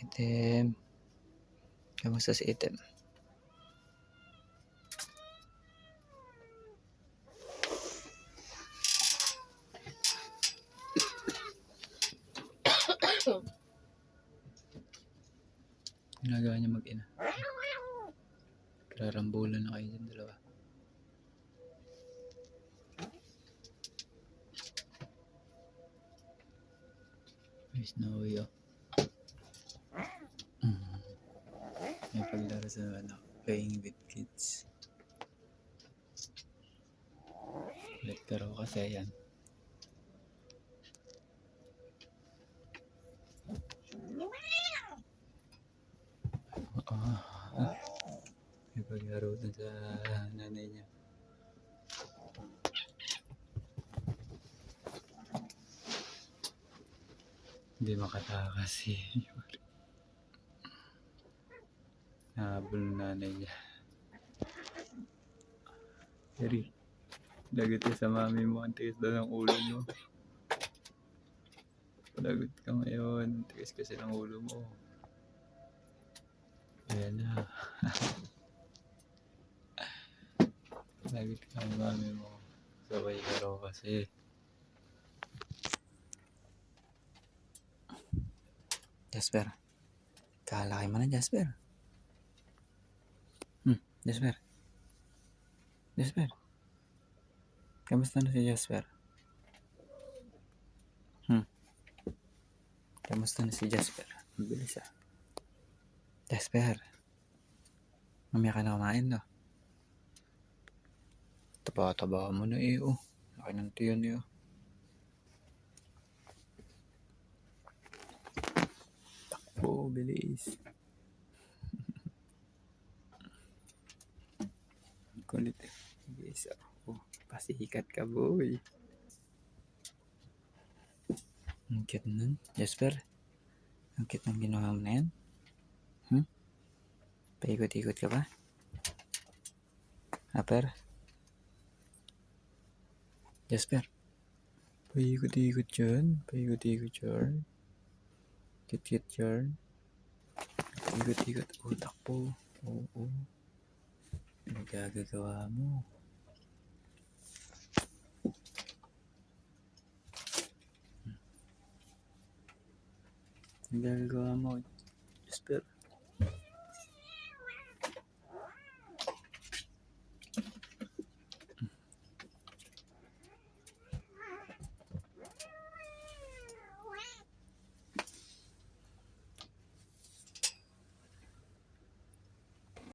Itim. Kamusta si Itim? Ginagawa niya mag-ina. Kararambulan na kayo dyan dalawa. May Snowy oh. May paglaro sa playing with kids. Let ka raw kasi yan. May paglaro dun sa nanay niya. Hindi makatakas si nahabol ng nanay niya. Eri, lagot ka sa mami mo. Ang tigas daw ng ulo mo. Lagot ka ngayon. Ang tigas kasi ng ulo mo. Ayan na. Lagot ka ng mami mo. Sabay ka raw kasi. Jasper. Kalaki mo na, Jasper. Jasper. Jasper. Kamusta na si Jasper? Kamusta na si Jasper? Mabilis ah. Jasper. Mamaya ka na kumain, no? Taba-taba mo na eh, oh. Laki ng tiyan eh, oh. Takbo, bilis. Kulit eh. Bilis ako. Pasikat ka, boy. Ang cute nun. Jasper, ang cute ng ginawa mo na yan. Paikot-ikot ka ba? Aper? Jasper? Paikot-ikot dyan. Paikot-ikot dyan. Cute-cute dyan. Paikot-ikot. Oh, takpo. Oo. Nagagagawa mo. Nagagagawa mo. Jasper.